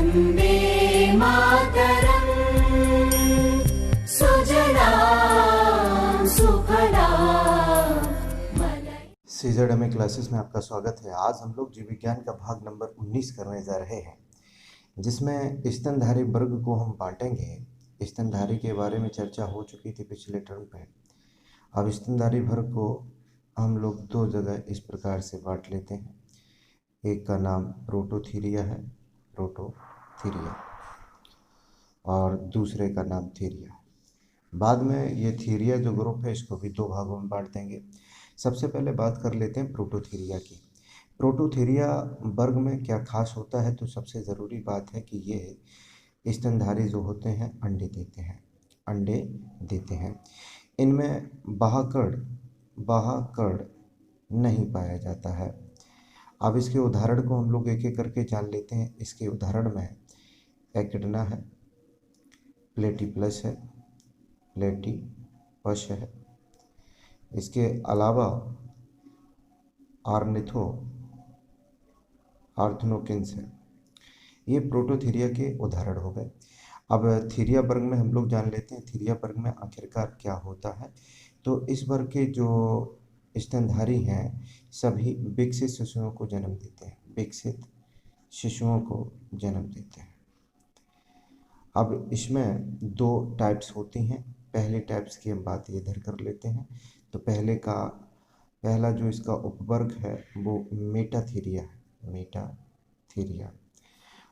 वन्दे मातरम् सुजलां सुफलां सीजेडएमए क्लासेस में आपका स्वागत है। आज हम लोग जीव विज्ञान का भाग नंबर 19 करने जा रहे हैं, जिसमें स्तनधारी वर्ग को हम बांटेंगे। स्तनधारी के बारे में चर्चा हो चुकी थी पिछले टर्म पे। अब स्तनधारी वर्ग को हम लोग दो जगह इस प्रकार से बांट लेते हैं। एक का नाम प्रोटोथीरिया है, प्रोटोथीरिया, और दूसरे का नाम थीरिया। बाद में ये थीरिया जो ग्रुप है इसको भी दो भागों में बांट देंगे। सबसे पहले बात कर लेते हैं प्रोटोथीरिया की। प्रोटोथीरिया वर्ग में क्या खास होता है, तो सबसे ज़रूरी बात है कि ये स्तनधारी जो होते हैं अंडे देते हैं। इनमें बाह्यकर्ण नहीं पाया जाता है। अब इसके उदाहरण को हम लोग एक एक करके जान लेते हैं। इसके उदाहरण में एकिडना है, प्लेटिपलस है, प्लेटिपस है। इसके अलावा आर्थ्रोकिन्स है। ये प्रोटोथीरिया के उदाहरण हो गए। अब थीरिया वर्ग में हम लोग जान लेते हैं थीरिया वर्ग में आखिरकार क्या होता है। तो इस वर्ग के जो स्तनधारी हैं सभी विकसित शिशुओं को जन्म देते हैं। अब इसमें दो टाइप्स होती हैं। पहले टाइप्स की हम बात इधर कर लेते हैं। तो पहला जो इसका उपवर्ग है वो मेटाथीरिया है, मेटाथीरिया।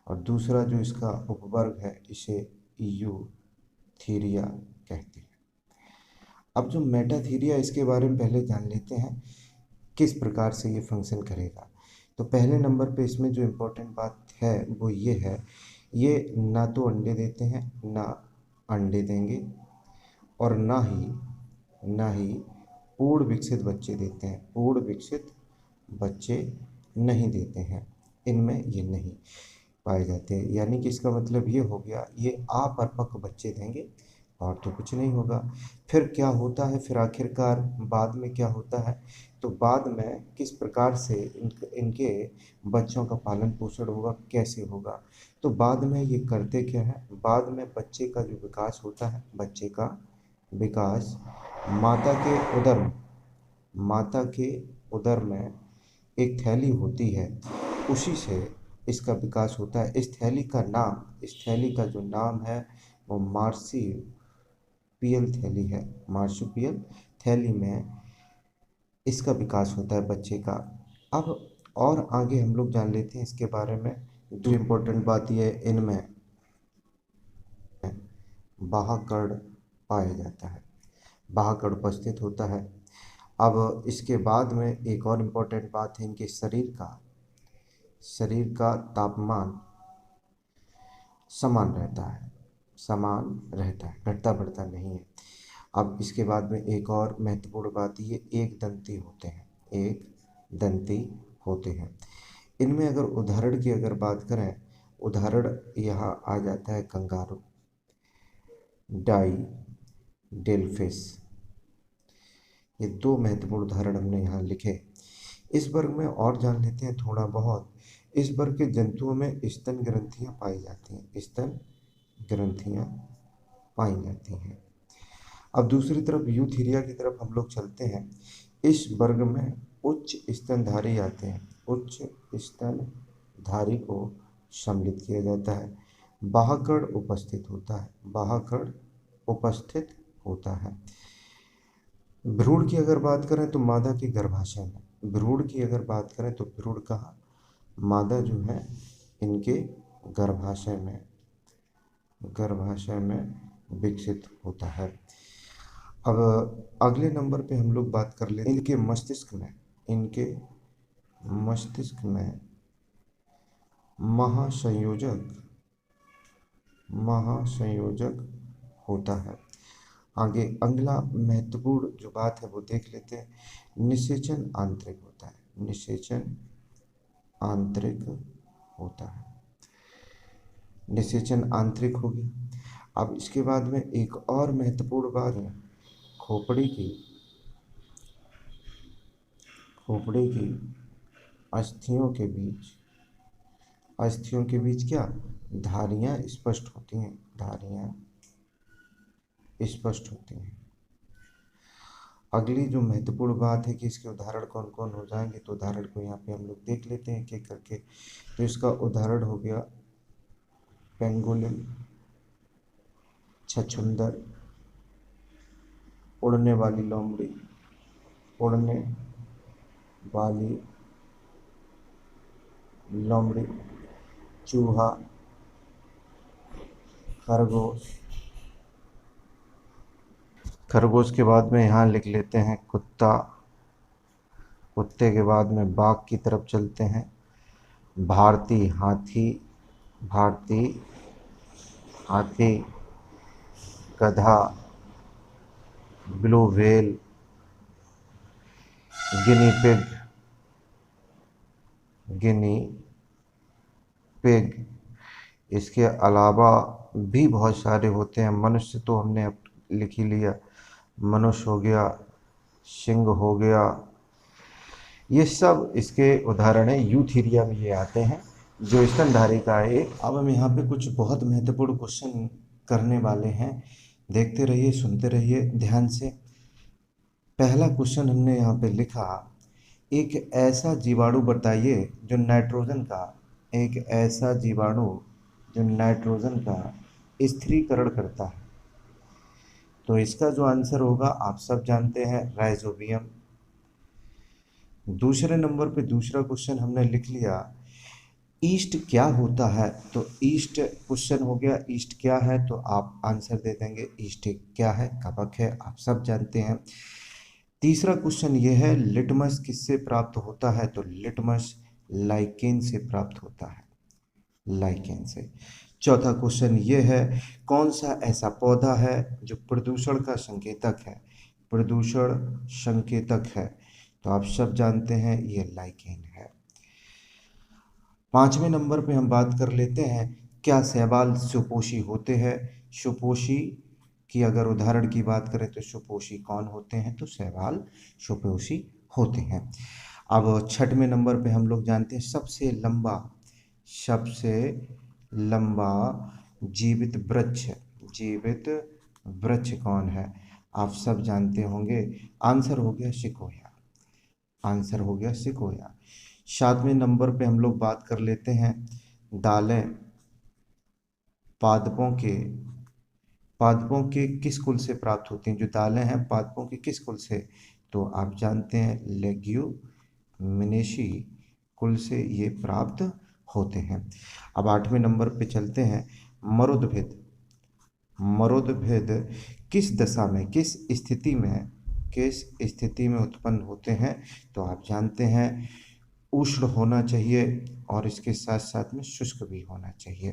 और दूसरा जो इसका उपवर्ग है इसे यूथीरिया कहते हैं। अब जो मेटाथीरिया, इसके बारे में पहले जान लेते हैं किस प्रकार से ये फंक्शन करेगा। तो पहले नंबर पे इसमें जो इम्पोर्टेंट बात है वो ये है, ये ना तो अंडे देते हैं, ना अंडे देंगे, और ना ही पूर्ण विकसित बच्चे देते हैं। पूर्ण विकसित बच्चे नहीं देते हैं, इनमें ये नहीं पाए जाते हैं। यानी कि इसका मतलब ये हो गया, ये अपरिपक्व बच्चे देंगे और तो कुछ नहीं होगा। फिर क्या होता है, फिर आखिरकार बाद में क्या होता है, तो बाद में किस प्रकार से इनके बच्चों का पालन पोषण होगा, कैसे होगा। तो बाद में ये करते क्या है, बाद में बच्चे का जो विकास होता है, बच्चे का विकास माता के उदर में एक थैली होती है, उसी से इसका विकास होता है। इस थैली का जो नाम है वो मार्सुपियल थैली है। मार्सुपियल थैली में इसका विकास होता है बच्चे का। अब और आगे हम लोग जान लेते हैं इसके बारे में। जो इम्पोर्टेंट बात यह है, इनमें बाह्यकर्ण पाया जाता है, बाह्यकर्ण उपस्थित होता है। अब इसके बाद में एक और इम्पोर्टेंट बात है, इनके शरीर का तापमान समान रहता है, घटता बढ़ता नहीं है। अब इसके बाद में एक और महत्वपूर्ण बात, ये एक दंती होते हैं। इनमें अगर उदाहरण की बात करें, उदाहरण यहाँ आ जाता है कंगारू, डेल्फिश। ये दो महत्वपूर्ण उदाहरण हमने यहाँ लिखे। इस वर्ग में और जान लेते हैं थोड़ा बहुत। इस वर्ग के जंतुओं में स्तन ग्रंथियाँ पाई जाती हैं। अब दूसरी तरफ यूथीरिया की तरफ हम लोग चलते हैं। इस वर्ग में उच्च स्तनधारी आते हैं, उच्च स्तनधारी को सम्मिलित किया जाता है। बाह्यकर्ण उपस्थित होता है। भ्रूण की अगर बात करें तो मादा के गर्भाशय में, भ्रूण कहाँ, मादा जो है इनके गर्भाशय में विकसित होता है। अब अगले नंबर पे हम लोग बात कर लेते हैं इनके मस्तिष्क में महासंयोजक होता है। आगे अगला महत्वपूर्ण जो बात है वो देख लेते हैं। निषेचन आंतरिक हो गया। अब इसके बाद में एक और महत्वपूर्ण बात है, खोपड़ी की अस्थियों के बीच क्या धारियाँ स्पष्ट होती हैं, धारियाँ स्पष्ट होती हैं। अगली जो महत्वपूर्ण बात है कि इसके उदाहरण कौन कौन हो जाएंगे, तो उदाहरण को यहाँ पे हम लोग देख लेते हैं एक करके। तो इसका उदाहरण हो गया पेंगोलिन, छछूंदर, उड़ने वाली लोमड़ी, उड़ने वाली लोमड़ी, चूहा, खरगोश। खरगोश के बाद में यहाँ लिख लेते हैं कुत्ता, कुत्ते के बाद में बाघ की तरफ चलते हैं, भारती हाथी, भारती हाथी, गधा, blue whale, guinea pig, guinea pig. इसके अलावा भी बहुत सारे होते हैं। मनुष्य तो हमने अब लिख ही लिया, मनुष्य हो गया, सिंह हो गया, ये सब इसके उदाहरण हैं। यूथेरिया में ये आते हैं जो स्तनधारी का है। अब हम यहाँ पे कुछ बहुत महत्वपूर्ण क्वेश्चन करने वाले हैं, देखते रहिए, सुनते रहिए ध्यान से। पहला क्वेश्चन हमने यहाँ पे लिखा, एक ऐसा जीवाणु बताइए जो नाइट्रोजन का, एक ऐसा जीवाणु जो नाइट्रोजन का स्थिरीकरण करता है। तो इसका जो आंसर होगा आप सब जानते हैं, राइजोबियम। दूसरे नंबर पे दूसरा क्वेश्चन हमने लिख लिया, ईस्ट क्या होता है। तो ईस्ट क्वेश्चन हो गया, ईस्ट क्या है, तो आप आंसर दे देंगे ईस्ट क्या है, कवक है, आप सब जानते हैं। तीसरा क्वेश्चन ये है, लिटमस किससे प्राप्त होता है। तो लिटमस लाइकेन से प्राप्त होता है, लाइकेन से। चौथा क्वेश्चन ये है, कौन सा ऐसा पौधा है जो प्रदूषण का संकेतक है, प्रदूषण संकेतक है। तो आप सब जानते हैं ये लाइकेन है। पांचवें नंबर पे हम बात कर लेते हैं, क्या शैवाल सुपोषी होते हैं। सुपोषी की अगर उदाहरण की बात करें तो सुपोषी कौन होते हैं, तो शैवाल सुपोषी होते हैं। अब छठवें नंबर पे हम लोग जानते हैं, सबसे लंबा जीवित वृक्ष, जीवित वृक्ष कौन है। आप सब जानते होंगे, आंसर हो गया सिकोया, आंसर हो गया सिकोया। सातवें नंबर पे हम लोग बात कर लेते हैं, दालें पादपों के किस कुल से प्राप्त होती हैं। जो दालें हैं पादपों के किस कुल से, तो आप जानते हैं लेग्यूमिनेसी कुल से ये प्राप्त होते हैं। अब आठवें नंबर पे चलते हैं, मरुदभिद, मरुदभिद किस दशा में, किस स्थिति में उत्पन्न होते हैं। तो आप जानते हैं उष्ण होना चाहिए और इसके साथ साथ में शुष्क भी होना चाहिए।